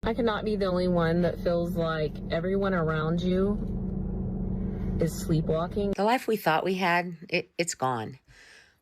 I cannot be the only one that feels like everyone around you is sleepwalking. The life we thought we had, it's gone.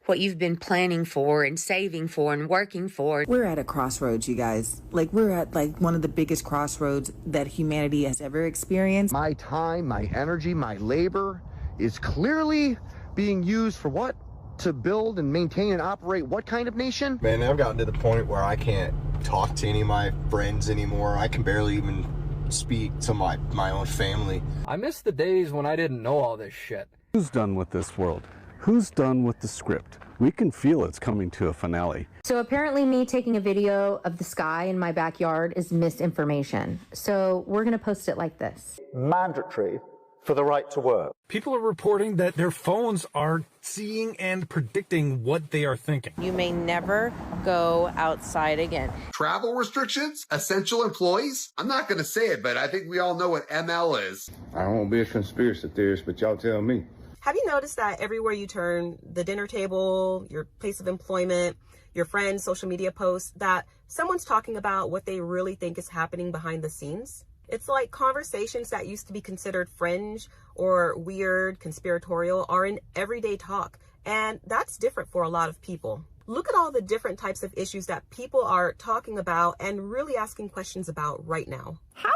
What you've been planning for and saving for and working for. We're at a crossroads, you guys. Like, we're at one of the biggest crossroads that humanity has ever experienced. My time, my energy, my labor is clearly being used for what? To build and maintain and operate what kind of nation? Man, I've gotten to the point where I can't talk to any of my friends anymore. I can barely even speak to my own family. I miss the days when I didn't know all this shit. Who's done with this world? Who's done with the script? We can feel it's coming to a finale. So apparently me taking a video of the sky in my backyard is misinformation. So we're going to post it like this. Mandatory for the right to work. People are reporting that their phones are seeing and predicting what they are thinking. You may never go outside again. Travel restrictions? Essential employees? I'm not going to say it, but I think we all know what ML is. I won't be a conspiracy theorist, but y'all tell me. Have you noticed that everywhere you turn, the dinner table, your place of employment, your friends, social media posts, that someone's talking about what they really think is happening behind the scenes? It's like conversations that used to be considered fringe or weird, conspiratorial, are in everyday talk. And that's different for a lot of people. Look at all the different types of issues that people are talking about and really asking questions about right now. How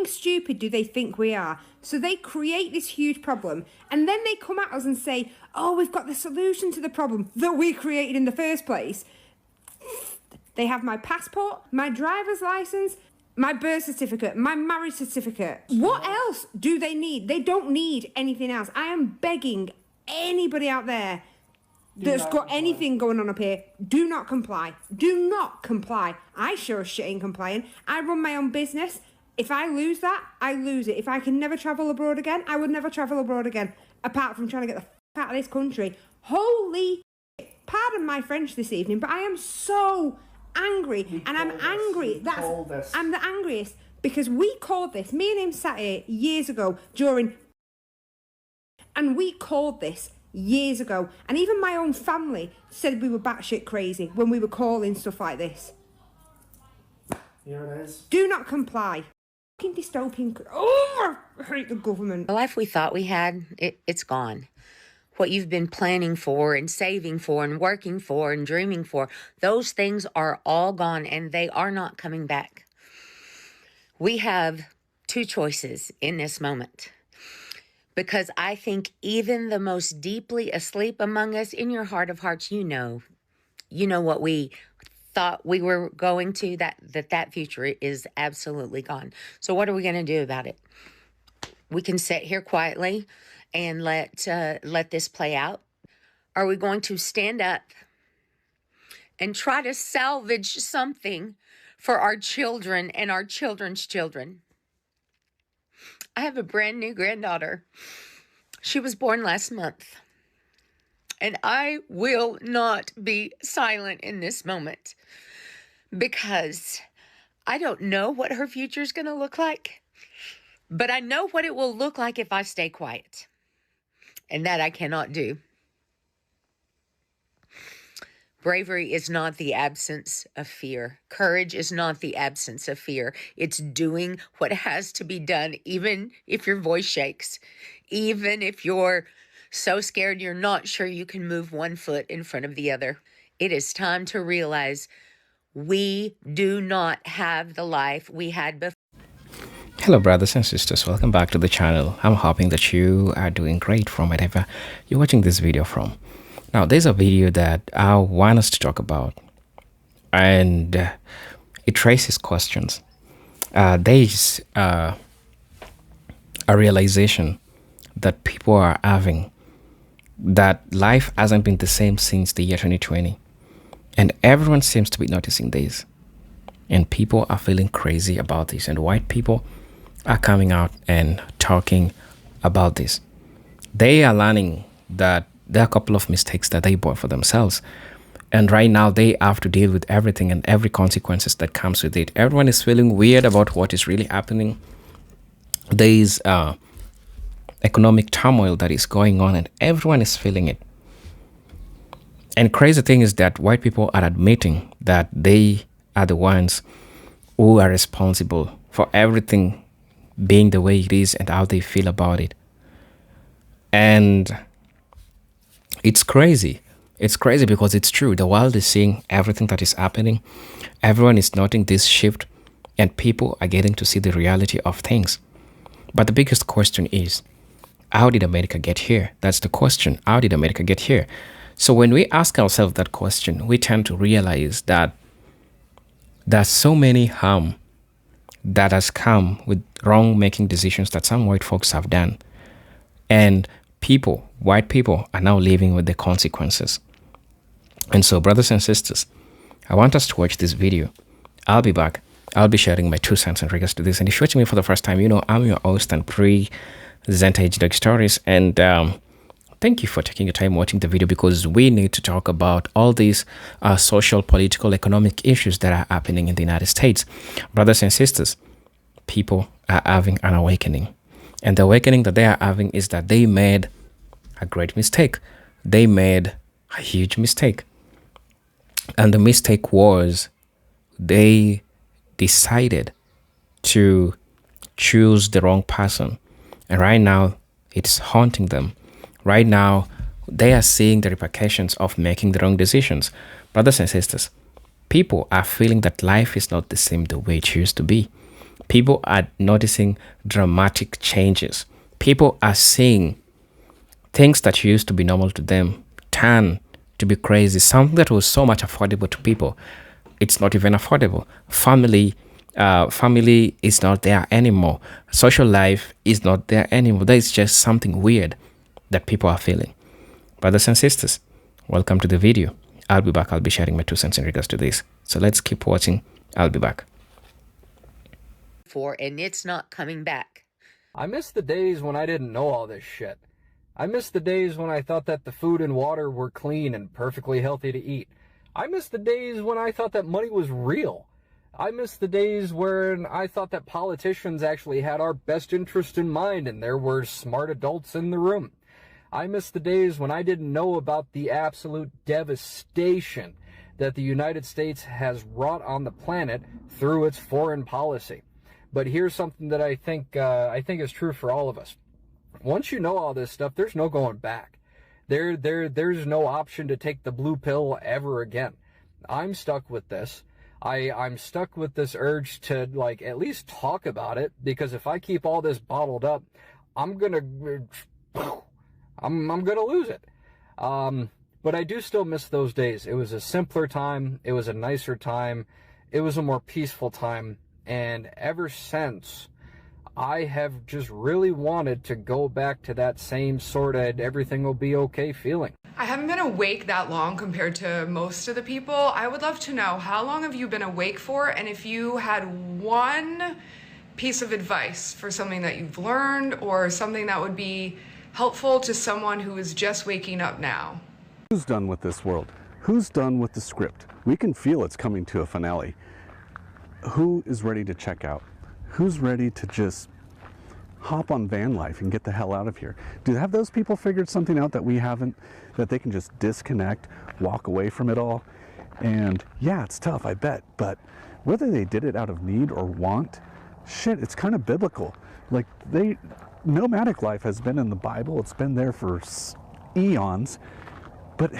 stupid do they think we are? So they create this huge problem and then they come at us and say, oh, we've got the solution to the problem that we created in the first place. They have my passport, my driver's license, my birth certificate, my marriage certificate. What else do they need? They don't need anything else. I am begging anybody out there that's got anything going on up here, do not comply. Do not comply. I sure as shit ain't complying. I run my own business. If I lose that, I lose it. If I can never travel abroad again, I would never travel abroad again, apart from trying to get the f out of this country. Holy shit. Pardon my French this evening, but I am so angry, and I'm angry. I'm the angriest because we called this. Me and him sat here years ago and we called this years ago. And even my own family said we were batshit crazy when we were calling stuff like this. Here it is. Do not comply. Fucking dystopian. Oh, I hate the government. The life we thought we had, it's gone. What you've been planning for and saving for and working for and dreaming for, those things are all gone and they are not coming back. We have two choices in this moment. Because I think even the most deeply asleep among us, in your heart of hearts, you know what we thought we were going to, that future is absolutely gone. So what are we going to do about it? We can sit here quietly and let this play out? Are we going to stand up and try to salvage something for our children and our children's children? I have a brand new granddaughter. She was born last month. And I will not be silent in this moment because I don't know what her future is going to look like, but I know what it will look like if I stay quiet. And that I cannot do. Bravery is not the absence of fear. Courage is not the absence of fear. It's doing what has to be done, even if your voice shakes, even if you're so scared you're not sure you can move one foot in front of the other. It is time to realize we do not have the life we had before. Hello brothers and sisters, welcome back to the channel. I'm hoping that you are doing great from wherever you're watching this video from. Now there's a video that I want us to talk about and it raises questions. There's a realization that people are having that life hasn't been the same since the year 2020 and everyone seems to be noticing this and people are feeling crazy about this and white people are coming out and talking about this. They are learning that there are a couple of mistakes that they bought for themselves. And right now they have to deal with everything and every consequences that comes with it. Everyone is feeling weird about what is really happening. There is economic turmoil that is going on and everyone is feeling it. And crazy thing is that white people are admitting that they are the ones who are responsible for everything being the way it is and how they feel about it. And it's crazy. It's crazy because it's true. The world is seeing everything that is happening. Everyone is noting this shift, and people are getting to see the reality of things. But the biggest question is, how did America get here? That's the question. How did America get here? So when we ask ourselves that question, we tend to realize that there's so many harm that has come with wrong making decisions that some white folks have done. And people, white people, are now living with the consequences. And so, brothers and sisters, I want us to watch this video. I'll be back. I'll be sharing my 2 cents in regards to this. And if you're watching me for the first time, you know I'm your host and presenter Dog Stories. And thank you for taking your time watching the video, because we need to talk about all these social, political, economic issues that are happening in the United States. Brothers and sisters, people are having an awakening. And the awakening that they are having is that they made a great mistake. They made a huge mistake. And the mistake was they decided to choose the wrong person. And right now, it's haunting them. Right now, they are seeing the repercussions of making the wrong decisions. Brothers and sisters, people are feeling that life is not the same the way it used to be. People are noticing dramatic changes. People are seeing things that used to be normal to them turn to be crazy. Something that was so much affordable to people, it's not even affordable. Family is not there anymore. Social life is not there anymore. There is just something weird that people are feeling. Brothers and sisters, welcome to the video. I'll be back. I'll be sharing my 2 cents in regards to this. So let's keep watching. I'll be back. And it's not coming back. I miss the days when I didn't know all this shit. I miss the days when I thought that the food and water were clean and perfectly healthy to eat. I miss the days when I thought that money was real. I miss the days when I thought that politicians actually had our best interest in mind and there were smart adults in the room. I miss the days when I didn't know about the absolute devastation that the United States has wrought on the planet through its foreign policy. But here's something that I think is true for all of us. Once you know all this stuff, there's no going back. There's no option to take the blue pill ever again. I'm stuck with this. I'm stuck with this urge to at least talk about it, because if I keep all this bottled up, I'm gonna lose it. But I do still miss those days. It was a simpler time. It was a nicer time. It was a more peaceful time. And ever since, I have just really wanted to go back to that same sort of everything will be okay feeling. I haven't been awake that long compared to most of the people. I would love to know, how long have you been awake for? And if you had one piece of advice for something that you've learned or something that would be helpful to someone who is just waking up now. Who's done with this world? Who's done with the script? We can feel it's coming to a finale. Who is ready to check out? Who's ready to just hop on van life and get the hell out of here? Have those people figured something out that we haven't? That they can just disconnect, walk away from it all? And yeah, it's tough, I bet, but whether they did it out of need or want, shit, it's kind of biblical. Nomadic life has been in the Bible. It's been there for eons. But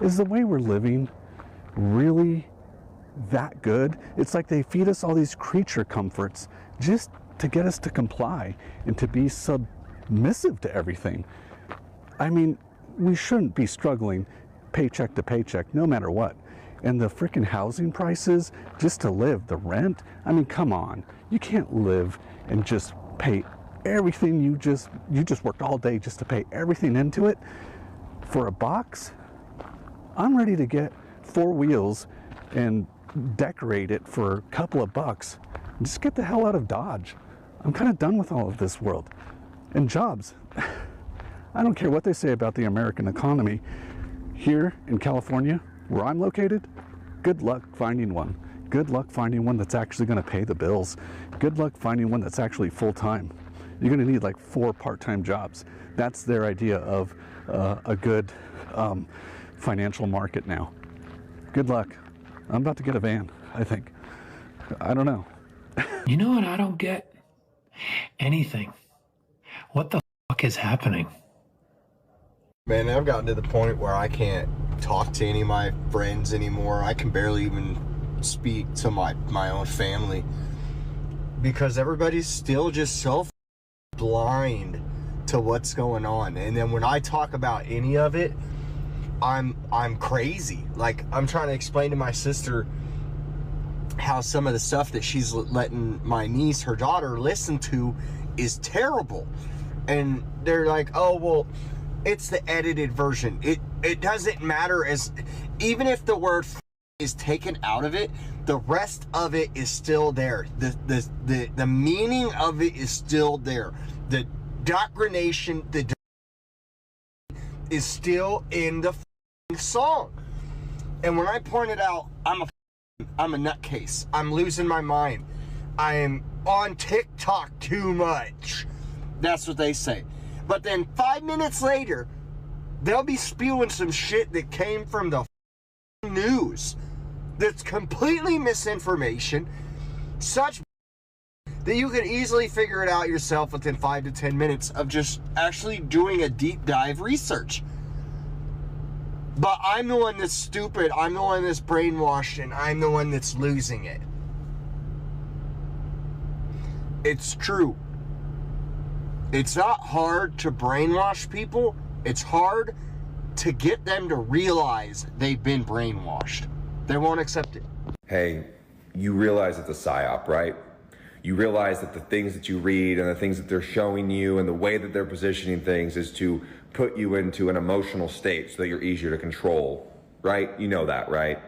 is the way we're living really that good? It's like they feed us all these creature comforts just to get us to comply and to be submissive to everything. I mean, we shouldn't be struggling paycheck to paycheck no matter what. And the freaking housing prices just to live, the rent, I mean, come on. You can't live and just pay everything. You just worked all day just to pay everything into it for a box. I'm ready to get 4 wheels and decorate it for a couple of bucks. Just get the hell out of Dodge. I'm kind of done with all of this world. And jobs. I don't care what they say about the American economy. Here in California, where I'm located, good luck finding one. Good luck finding one that's actually going to pay the bills. Good luck finding one that's actually full-time. You're going to need 4 part-time jobs. That's their idea of a good financial market now. Good luck. I'm about to get a van, I think. I don't know. You know what I don't get? Anything. What the fuck is happening? Man, I've gotten to the point where I can't talk to any of my friends anymore. I can barely even speak to my own family because everybody's still just so blind to what's going on. And then when I talk about any of it, I'm crazy. Like, I'm trying to explain to my sister how some of the stuff that she's letting my niece, her daughter, listen to is terrible. And they're like, oh, well, it's the edited version. It doesn't matter, as even if the word is taken out of it, the rest of it is still there. The meaning of it is still there. The doctrination, is still in the song. And when I pointed out, I'm a nutcase. I'm losing my mind. I am on TikTok too much. That's what they say. But then 5 minutes later, they'll be spewing some shit that came from the news that's completely misinformation, such that you could easily figure it out yourself within 5 to 10 minutes of just actually doing a deep dive research. But I'm the one that's stupid, I'm the one that's brainwashed, and I'm the one that's losing it. It's true. It's not hard to brainwash people. It's hard to get them to realize they've been brainwashed. They won't accept it. Hey, you realize it's a psyop, right? You realize that the things that you read and the things that they're showing you and the way that they're positioning things is to put you into an emotional state so that you're easier to control, right? You know that, right?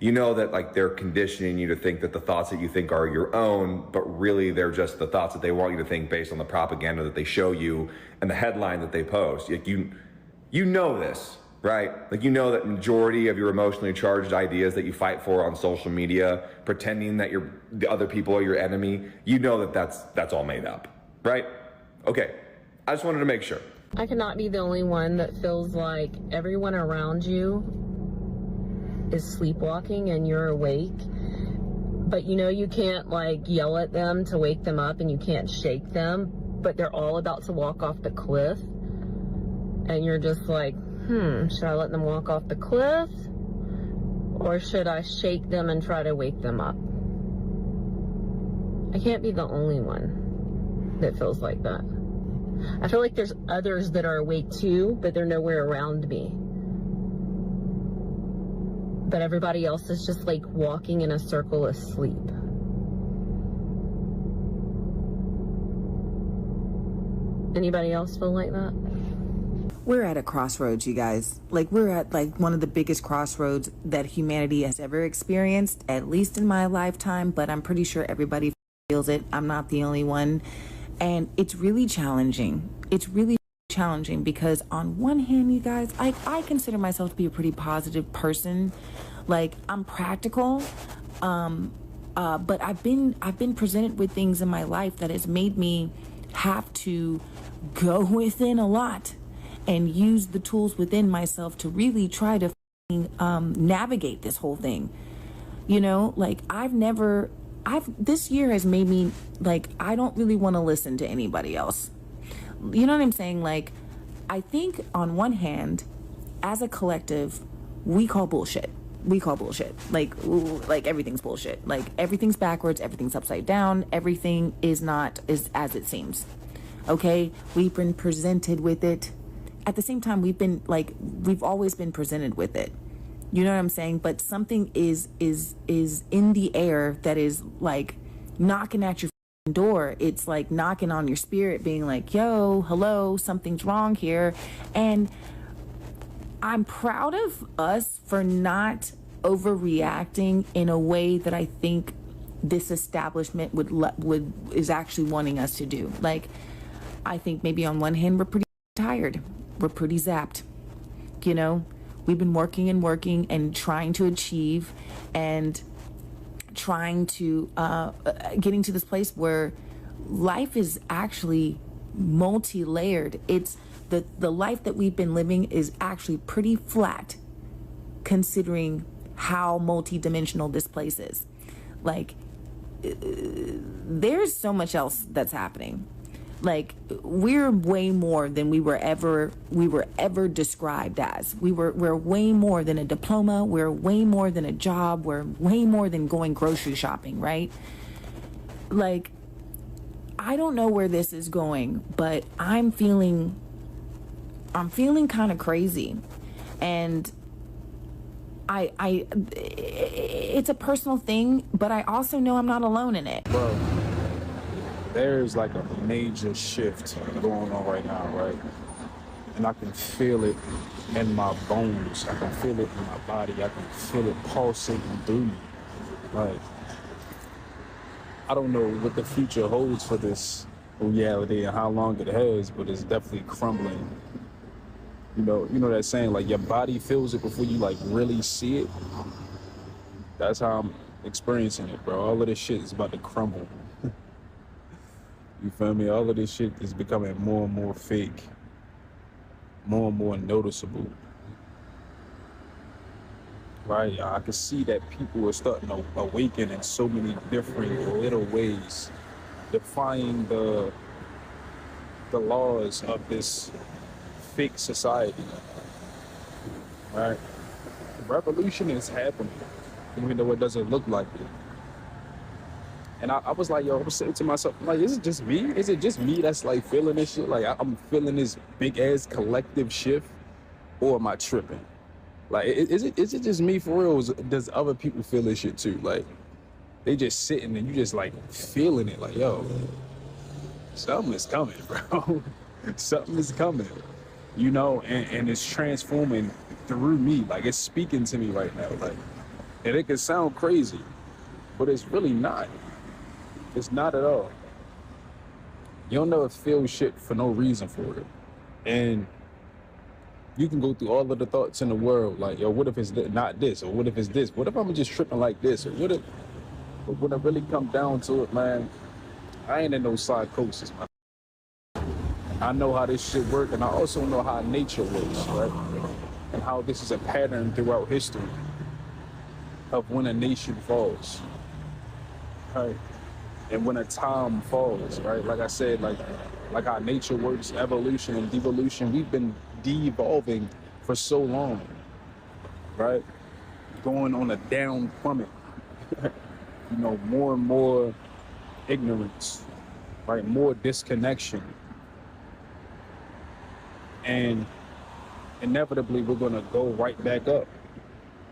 You know that, like, they're conditioning you to think that the thoughts that you think are your own, but really they're just the thoughts that they want you to think based on the propaganda that they show you and the headline that they post. Like, you know this, right? Like, you know that majority of your emotionally charged ideas that you fight for on social media, pretending that the other people are your enemy, you know that that's all made up, right? Okay, I just wanted to make sure. I cannot be the only one that feels like everyone around you is sleepwalking and you're awake, but you know you can't, like, yell at them to wake them up, and you can't shake them, but they're all about to walk off the cliff, and you're just like, should I let them walk off the cliff, or should I shake them and try to wake them up? I can't be the only one that feels like that. I feel like there's others that are awake too, but they're nowhere around me. But everybody else is just like walking in a circle asleep. Anybody else feel like that? We're at a crossroads, you guys. Like, we're at like one of the biggest crossroads that humanity has ever experienced, at least in my lifetime, but I'm pretty sure everybody feels it. I'm not the only one. And it's really challenging. It's really challenging because on one hand, you guys, I consider myself to be a pretty positive person. Like, I'm practical, but I've been presented with things in my life that has made me have to go within a lot and use the tools within myself to really try to navigate this whole thing. You know, like, this year has made me, like, I don't really want to listen to anybody else. You know what I'm saying? Like, I think on one hand, as a collective, we call bullshit. Like everything's bullshit. Like, everything's backwards, everything's upside down, everything is as it seems. Okay? We've been presented with it. At the same time, we've always been presented with it. You know what I'm saying? But something is in the air that is like knocking at your door. It's like knocking on your spirit, being like, yo, hello, something's wrong here. And I'm proud of us for not overreacting in a way that I think this establishment is actually wanting us to do. Like, I think maybe on one hand, we're pretty tired. We're pretty zapped. You know, we've been working and trying to achieve and trying to getting to this place where life is actually multi-layered. It's the life that we've been living is actually pretty flat considering how multi-dimensional this place is. Like, there's so much else that's happening. Like, we're way more than we were ever described as. We're way more than a diploma. We're way more than a job. We're way more than going grocery shopping, right? Like, I don't know where this is going, but I'm feeling kind of crazy. And it's a personal thing, but I also know I'm not alone in it. Bro, there's like a major shift going on right now, right? And I can feel it in my bones. I can feel it in my body. I can feel it pulsating through me. Like, I don't know what the future holds for this reality and how long it has, but it's definitely crumbling. You know that saying, like, your body feels it before you, like, really see it? That's how I'm experiencing it, bro. All of this shit is about to crumble. You feel me? All of this shit is becoming more and more fake, more and more noticeable. Right? I can see that people are starting to awaken in so many different little ways, defying the laws of this fake society. Right? Revolution is happening, even though it doesn't look like it. And I was like, yo, I was saying to myself, like, is it just me? Is it just me that's like feeling this shit? Like, I'm feeling this big ass collective shift, or am I tripping? Like, is it just me for real? Or does other people feel this shit too? Like, they just sitting and you just like feeling it. Like, yo, something is coming, bro. Something is coming, you know, and it's transforming through me. Like, it's speaking to me right now. Like, and it can sound crazy, but it's really not. It's not at all. You'll never feel shit for no reason for it. And you can go through all of the thoughts in the world, like, yo, what if it's not this? Or what if it's this? What if I'm just tripping like this? Or what if, but when it really comes down to it, man, I ain't in no psychosis, man. I know how this shit works, and I also know how nature works, right? And how this is a pattern throughout history of when a nation falls, right? And when a time falls, right? Like I said, like how nature works, evolution and devolution, we've been de-evolving for so long, right? Going on a down plummet. You know, more and more ignorance, right? More disconnection. And inevitably, we're gonna go right back up.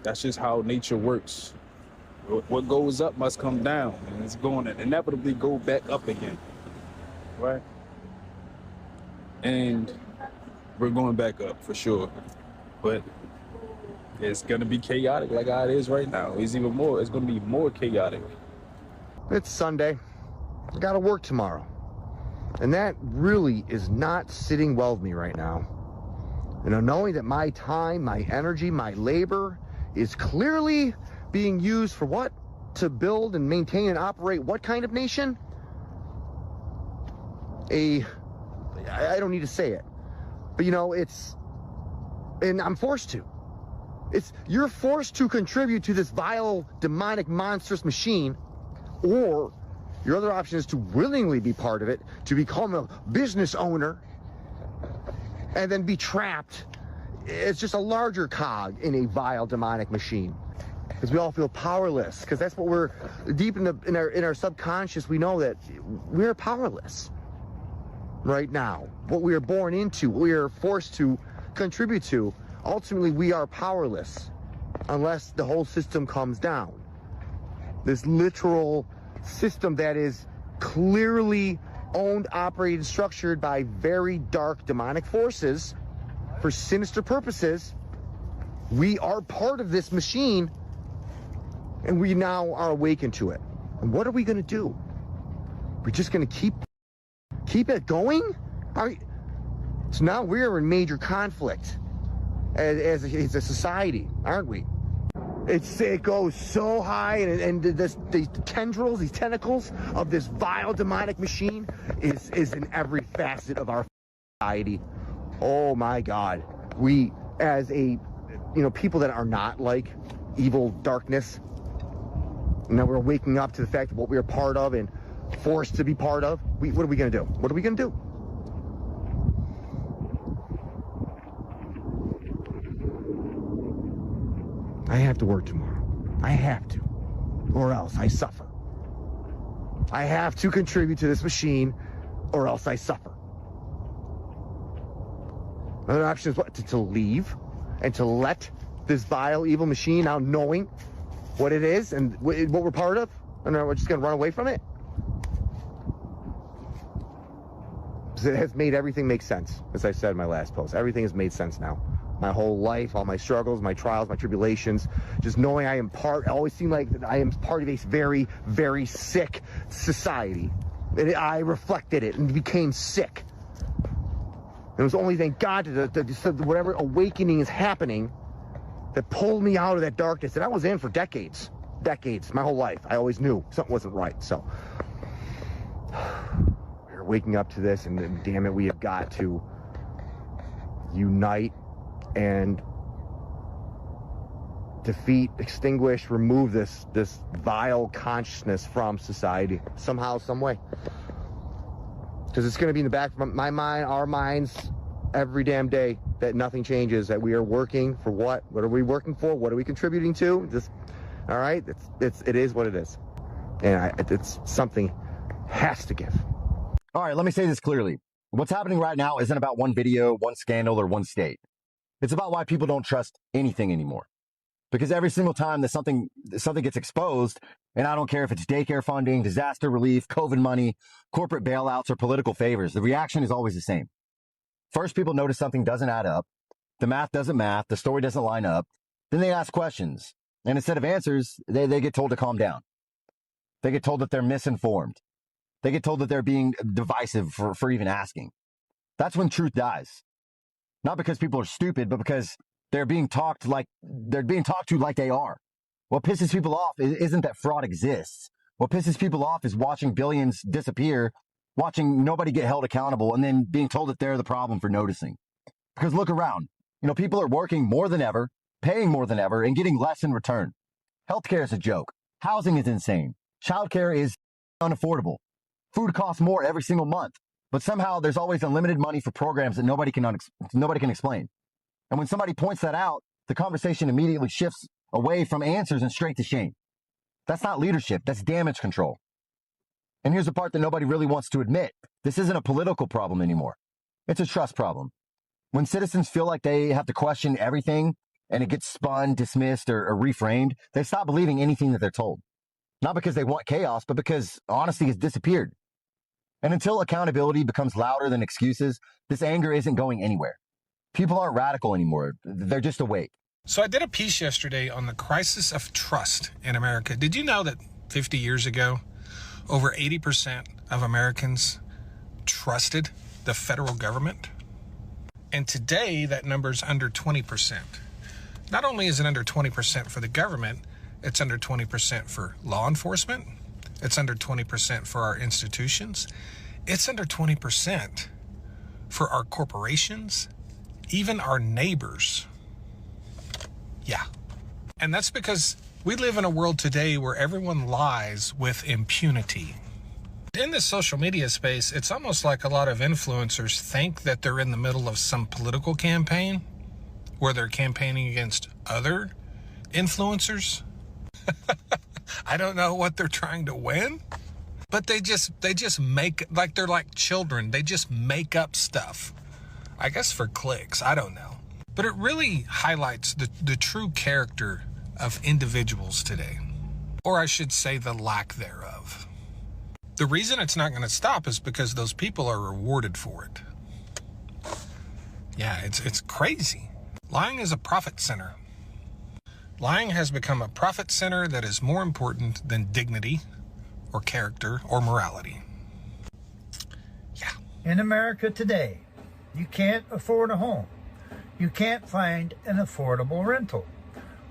That's just how nature works. What goes up must come down, and it's going to inevitably go back up again, right? And we're going back up for sure, but it's gonna be chaotic like how it is right now. It's gonna be more chaotic. It's Sunday. I gotta work tomorrow. And that really is not sitting well with me right now. You know, knowing that my time, my energy, my labor is clearly being used for what? To build and maintain and operate what kind of nation? I don't need to say it, but you know, and I'm forced to. You're forced to contribute to this vile, demonic, monstrous machine, or your other option is to willingly be part of it, to become a business owner, and then be trapped. It's just a larger cog in a vile, demonic machine. Because we all feel powerless, because that's what we're deep in our subconscious. We know that we're powerless right now. What we are born into, what we are forced to contribute to, ultimately we are powerless unless the whole system comes down. This literal system that is clearly owned, operated, structured by very dark demonic forces for sinister purposes. We are part of this machine, and we now are awakened to it. And what are we going to do? We're just going to keep it going? So now we're in major conflict as a society, aren't we? It goes so high, and the tendrils, these tentacles of this vile demonic machine is in every facet of our society. Oh my God. We, as people that are not like evil darkness, And now we're waking up to the fact of what we are part of and forced to be part of. What are we going to do? What are we going to do? I have to work tomorrow. I have to. Or else I suffer. I have to contribute to this machine or else I suffer. Another option is what? To leave and to let this vile, evil machine out knowing what it is and what we're part of, and we're just going to run away from it. Because it has made everything make sense, as I said in my last post. Everything has made sense now. My whole life, all my struggles, my trials, my tribulations, just knowing I am part, I always seem like I am part of a very, very sick society. And I reflected it and became sick. It was only, thank God, that whatever awakening is happening that pulled me out of that darkness that I was in for decades. Decades, my whole life. I always knew something wasn't right. So we're waking up to this, and damn it, we have got to unite and defeat, extinguish, remove this vile consciousness from society somehow, some way. Because it's going to be in the back of my mind, our minds, every damn day that nothing changes, that we are working for what? What are we working for? What are we contributing to? Just, all right? It is what it is. And it's something has to give. All right, let me say this clearly. What's happening right now isn't about one video, one scandal, or one state. It's about why people don't trust anything anymore. Because every single time that something gets exposed, and I don't care if it's daycare funding, disaster relief, COVID money, corporate bailouts, or political favors, the reaction is always the same. First, people notice something doesn't add up. The math doesn't math. The story doesn't line up. Then they ask questions. And instead of answers, they get told to calm down. They get told that they're misinformed. They get told that they're being divisive for even asking. That's when truth dies. Not because people are stupid, but because they're being talked to like they are. What pisses people off isn't that fraud exists. What pisses people off is watching billions disappear, watching nobody get held accountable, and then being told that they're the problem for noticing. Because look around. People are working more than ever, paying more than ever, and getting less in return. Healthcare is a joke. Housing is insane. Childcare is unaffordable. Food costs more every single month. But somehow there's always unlimited money for programs that nobody can explain. And when somebody points that out, the conversation immediately shifts away from answers and straight to shame. That's not leadership. That's damage control. And here's the part that nobody really wants to admit. This isn't a political problem anymore. It's a trust problem. When citizens feel like they have to question everything and it gets spun, dismissed, or reframed, they stop believing anything that they're told. Not because they want chaos, but because honesty has disappeared. And until accountability becomes louder than excuses, this anger isn't going anywhere. People aren't radical anymore. They're just awake. So I did a piece yesterday on the crisis of trust in America. Did you know that 50 years ago, over 80% of Americans trusted the federal government? And today, that number's under 20%. Not only is it under 20% for the government, it's under 20% for law enforcement. It's under 20% for our institutions. It's under 20% for our corporations, even our neighbors. Yeah. And that's because we live in a world today where everyone lies with impunity. In this social media space, it's almost like a lot of influencers think that they're in the middle of some political campaign where they're campaigning against other influencers. I don't know what they're trying to win, but they just make, like they're like children. They just make up stuff. I guess for clicks, I don't know. But it really highlights the true character of individuals today. Or I should say the lack thereof. The reason it's not going to stop is because those people are rewarded for it. Yeah, it's crazy. Lying is a profit center. Lying has become a profit center that is more important than dignity or character or morality. Yeah. In America today, you can't afford a home. You can't find an affordable rental.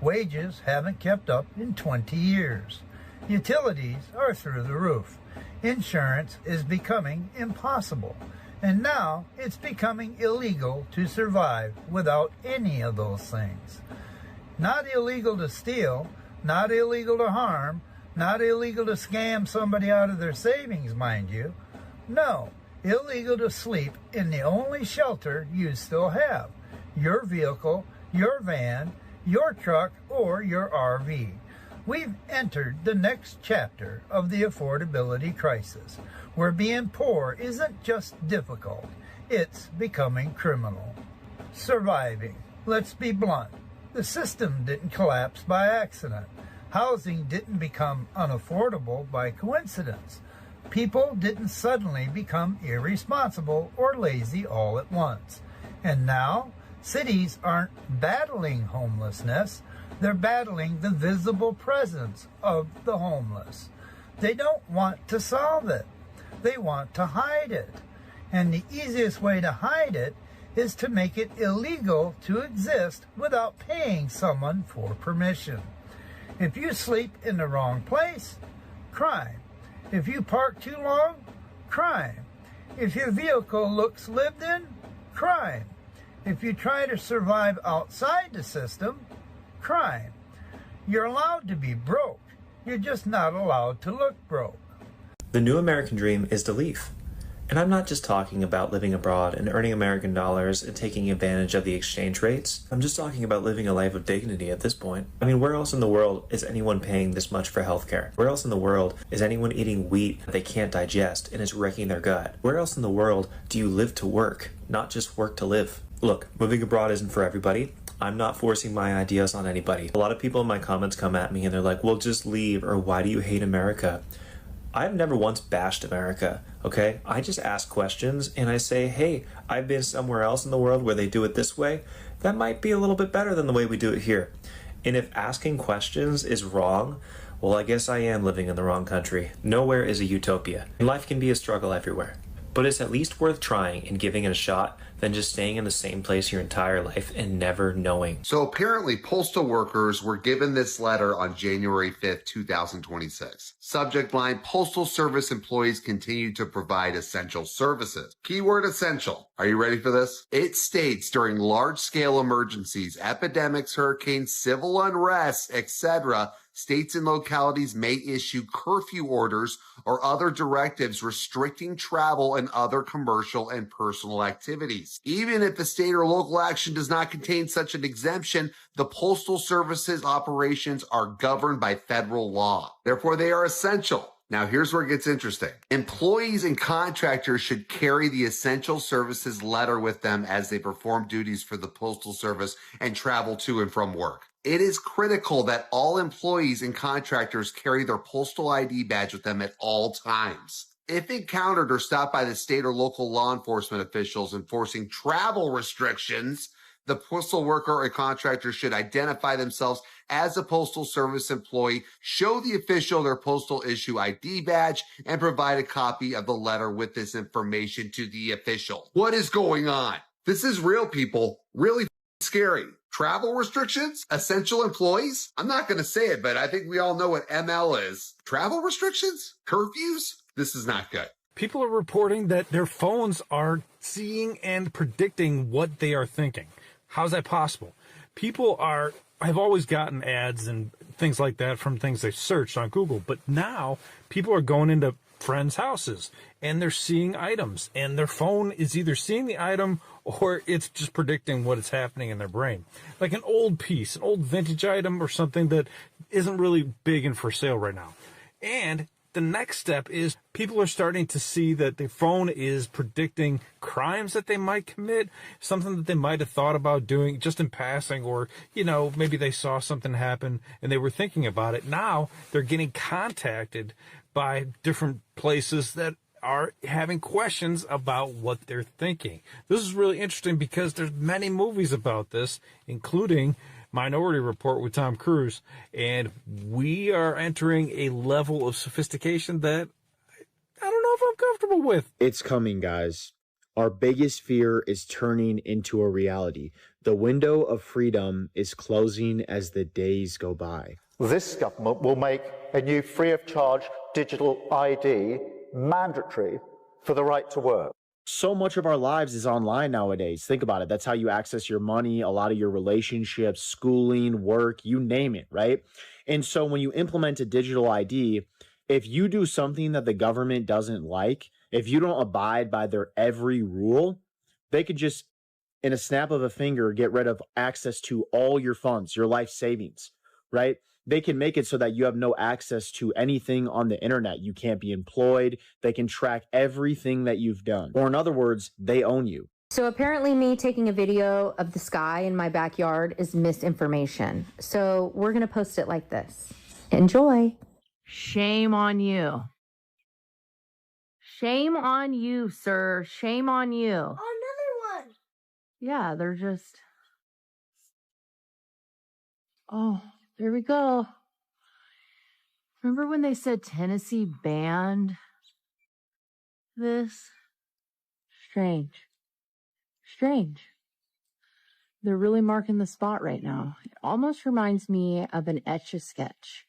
Wages haven't kept up in 20 years. Utilities are through the roof. Insurance is becoming impossible. And now it's becoming illegal to survive without any of those things. Not illegal to steal, not illegal to harm, Not illegal to scam somebody out of their savings, mind you. No, illegal to sleep in the only shelter you still have. Your vehicle, your van, your truck, or your RV. We've entered the next chapter of the affordability crisis, where being poor isn't just difficult, it's becoming criminal. Surviving. Let's be blunt. The system didn't collapse by accident. Housing didn't become unaffordable by coincidence. People didn't suddenly become irresponsible or lazy all at once. And now, cities aren't battling homelessness, they're battling the visible presence of the homeless. They don't want to solve it. They want to hide it. And the easiest way to hide it is to make it illegal to exist without paying someone for permission. If you sleep in the wrong place, crime. If you park too long, crime. If your vehicle looks lived in, crime. If you try to survive outside the system, crime. You're allowed to be broke. You're just not allowed to look broke. The new American dream is to leave. And I'm not just talking about living abroad and earning American dollars and taking advantage of the exchange rates. I'm just talking about living a life of dignity at this point. I mean, where else in the world is anyone paying this much for healthcare? Where else in the world is anyone eating wheat that they can't digest and is wrecking their gut? Where else in the world do you live to work, not just work to live? Look, moving abroad isn't for everybody. I'm not forcing my ideas on anybody. A lot of people in my comments come at me and they're like, well, just leave, or why do you hate America? I've never once bashed America, okay? I just ask questions and I say, hey, I've been somewhere else in the world where they do it this way. That might be a little bit better than the way we do it here. And if asking questions is wrong, well, I guess I am living in the wrong country. Nowhere is a utopia. Life can be a struggle everywhere. But it's at least worth trying and giving it a shot than just staying in the same place your entire life and never knowing. So apparently postal workers were given this letter on January 5th, 2026. Subject line, Postal Service employees continue to provide essential services. Keyword essential. Are you ready for this? It states during large-scale emergencies, epidemics, hurricanes, civil unrest, etc., states and localities may issue curfew orders or other directives restricting travel and other commercial and personal activities. Even if the state or local action does not contain such an exemption, the Postal Service's operations are governed by federal law. Therefore, they are essential. Now, here's where it gets interesting. Employees and contractors should carry the essential services letter with them as they perform duties for the Postal Service and travel to and from work. It is critical that all employees and contractors carry their postal ID badge with them at all times. If encountered or stopped by the state or local law enforcement officials enforcing travel restrictions, the postal worker or contractor should identify themselves as a Postal Service employee, show the official their postal issue ID badge, and provide a copy of the letter with this information to the official. What is going on? This is real, people. Really scary. Travel restrictions? Essential employees? I'm not going to say it, but I think we all know what ML is. Travel restrictions? Curfews? This is not good. People are reporting that their phones are seeing and predicting what they are thinking. How's that possible? I've always gotten ads and things like that from things they've searched on Google, but now people are going into friends' houses and they're seeing items, and their phone is either seeing the item or it's just predicting what is happening in their brain. Like an old piece, an old vintage item or something that isn't really big and for sale right now. And the next step is people are starting to see that the phone is predicting crimes that they might commit, something that they might have thought about doing just in passing, or, maybe they saw something happen and they were thinking about it. Now they're getting contacted by different places that are having questions about what they're thinking. This is really interesting because there's many movies about this, including Minority Report with Tom Cruise, and we are entering a level of sophistication that I don't know if I'm comfortable with. It's coming, guys. Our biggest fear is turning into a reality. The window of freedom is closing as the days go by. This government will make a new free of charge digital ID mandatory for the right to work. So much of our lives is online nowadays. Think about it. That's how you access your money, a lot of your relationships, schooling, work, you name it, right? And so when you implement a digital ID, if you do something that the government doesn't like, if you don't abide by their every rule, they could just, in a snap of a finger, get rid of access to all your funds, your life savings, right? They can make it so that you have no access to anything on the internet. You can't be employed. They can track everything that you've done. Or in other words, they own you. So apparently me taking a video of the sky in my backyard is misinformation. So we're going to post it like this. Enjoy. Shame on you. Shame on you, sir. Shame on you. Another one. Yeah, they're just... Oh, there we go. Remember when they said Tennessee banned this? Strange. Strange. They're really marking the spot right now. It almost reminds me of an Etch-a-Sketch.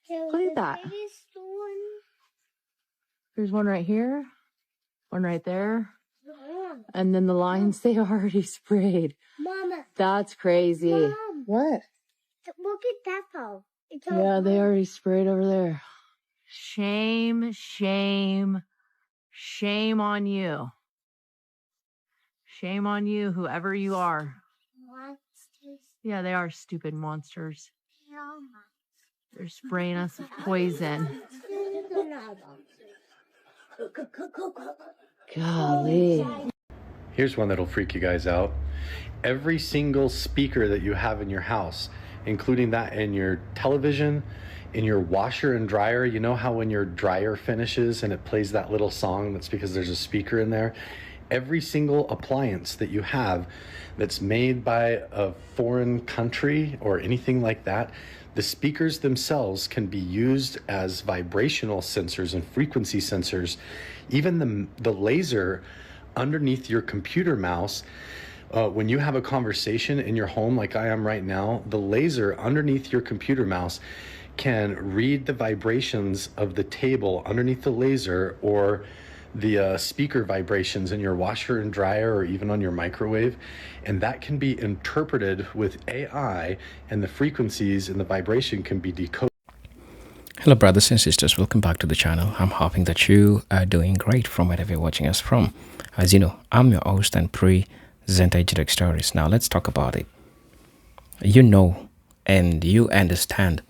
Look at that. There's one right here, one right there, and then the lines they already sprayed. Mama. That's crazy. Mom. What? Look at that though. Yeah, they already sprayed over there. Shame, shame, shame on you. Shame on you, whoever you are. Monsters. Yeah, they are stupid monsters. Yeah. They're spraying us with poison. Golly. Here's one that'll freak you guys out. Every single speaker that you have in your house, including that in your television, in your washer and dryer, you know how when your dryer finishes and it plays that little song, that's because there's a speaker in there? Every single appliance that you have that's made by a foreign country or anything like that, the speakers themselves can be used as vibrational sensors and frequency sensors. Even the laser underneath your computer mouse, when you have a conversation in your home like I am right now, the laser underneath your computer mouse can read the vibrations of the table underneath the laser, or the speaker vibrations in your washer and dryer, or even on your microwave, and that can be interpreted with AI, and the frequencies and the vibration can be decoded. Hello brothers and sisters, welcome back to the channel. I'm hoping that you are doing great from wherever you're watching us from. As you know, I'm your host and presenter Jidek Stories. Now let's talk about it. You know and you understand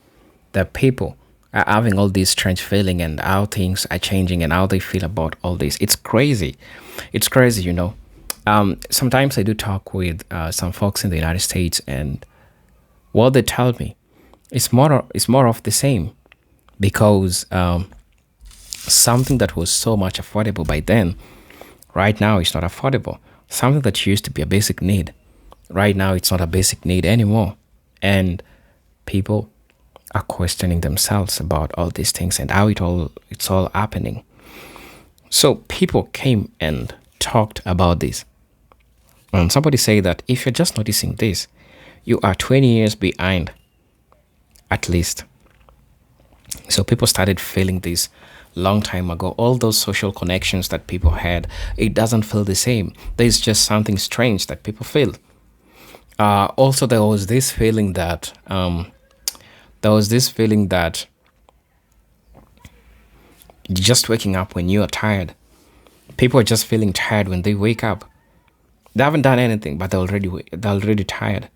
that people are having all this strange feeling and how things are changing and how they feel about all this. It's crazy. It's crazy, you know. Sometimes I do talk with some folks in the United States, and what they tell me is more of the same, because something that was so much affordable by then, right now it's not affordable. Something that used to be a basic need, right now it's not a basic need anymore. And people are questioning themselves about all these things and how it's all happening. So people came and talked about this. And somebody say that if you're just noticing this, you are 20 years behind, at least. So people started feeling this long time ago. All those social connections that people had, it doesn't feel the same. There's just something strange that people feel. Also, there was this feeling that just waking up when you are tired. People are just feeling tired when they wake up. They haven't done anything, but they're already tired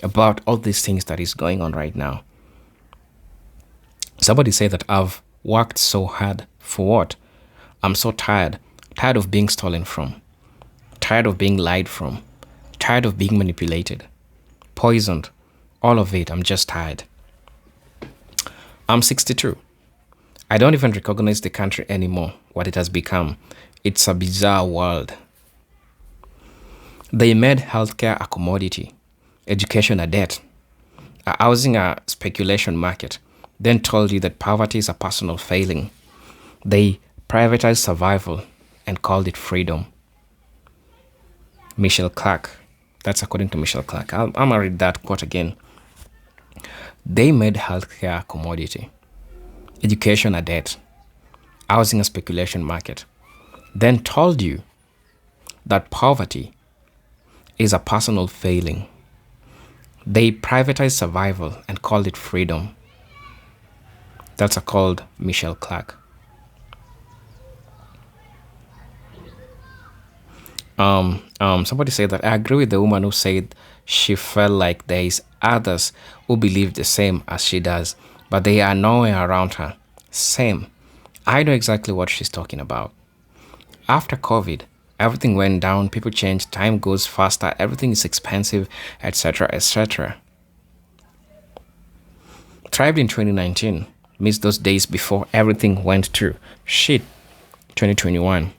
about all these things that is going on right now. Somebody said that I've worked so hard for what? I'm so tired. Tired of being stolen from. Tired of being lied from. Tired of being manipulated. Poisoned. All of it. I'm just tired. I'm 62. I don't even recognize the country anymore, what it has become. It's a bizarre world. They made healthcare a commodity, education a debt, a housing a speculation market, then told you that poverty is a personal failing. They privatized survival and called it freedom. Michelle Clark. That's according to Michelle Clark. I'm going to read that quote again. They made healthcare a commodity, education a debt, housing a speculation market, then told you that poverty is a personal failing. They privatized survival and called it freedom. That's called Michelle Clark. Somebody said that I agree with the woman who said she felt like there is others who believe the same as she does, but they are nowhere around her. Same. I know exactly what she's talking about. After COVID, everything went down, people changed, time goes faster, everything is expensive, etc., etc. Thrived in 2019, missed those days before everything went through shit. 2021.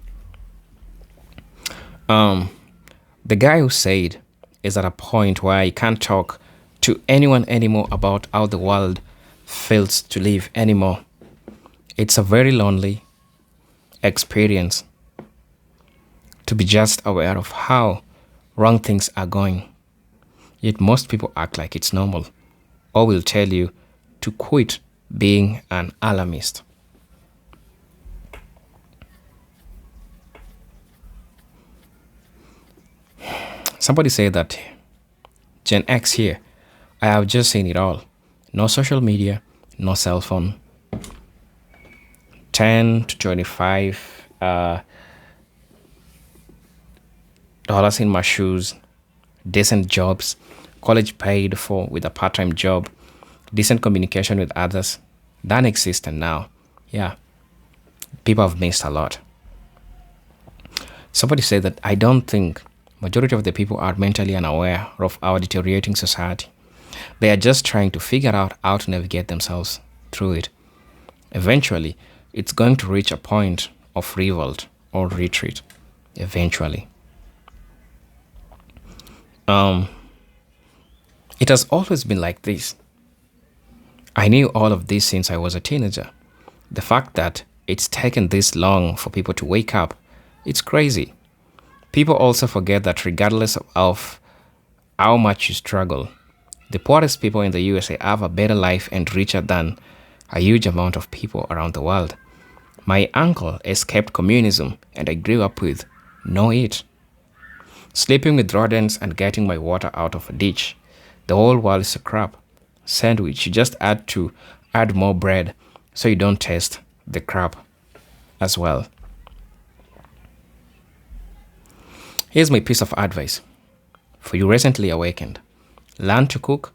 The guy who said is at a point where he can't talk to anyone anymore about how the world feels to live anymore. It's a very lonely experience to be just aware of how wrong things are going. Yet most people act like it's normal, or will tell you to quit being an alarmist. Somebody said that Gen X here, I have just seen it all. No social media, no cell phone. 10 to 25 dollars in my shoes, decent jobs, college paid for with a part-time job, decent communication with others, non-existent now. Yeah, people have missed a lot. Somebody said that I don't think majority of the people are mentally unaware of our deteriorating society. They are just trying to figure out how to navigate themselves through it. Eventually, it's going to reach a point of revolt or retreat. Eventually. It has always been like this. I knew all of this since I was a teenager. The fact that it's taken this long for people to wake up, it's crazy. People also forget that regardless of how much you struggle, the poorest people in the USA have a better life and richer than a huge amount of people around the world. My uncle escaped communism and I grew up with no eat. Sleeping with rodents and getting my water out of a ditch. The whole world is a crap. Sandwich, you just add more bread so you don't taste the crap as well. Here's my piece of advice for you recently awakened. Learn to cook,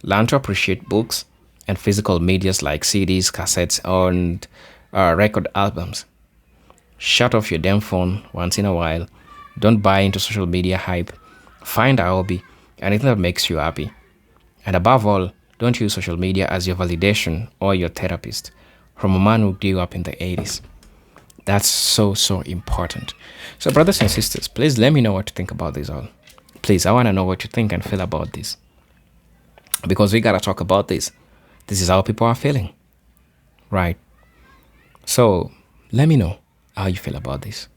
learn to appreciate books and physical medias like CDs, cassettes, and record albums. Shut off your damn phone once in a while. Don't buy into social media hype. Find a hobby, anything that makes you happy. And above all, don't use social media as your validation or your therapist. From a man who grew up in the 80s. That's so important. So brothers and sisters, please let me know what you think about this all. Please, I want to know what you think and feel about this. Because we got to talk about this. This is how people are feeling. Right? So let me know how you feel about this.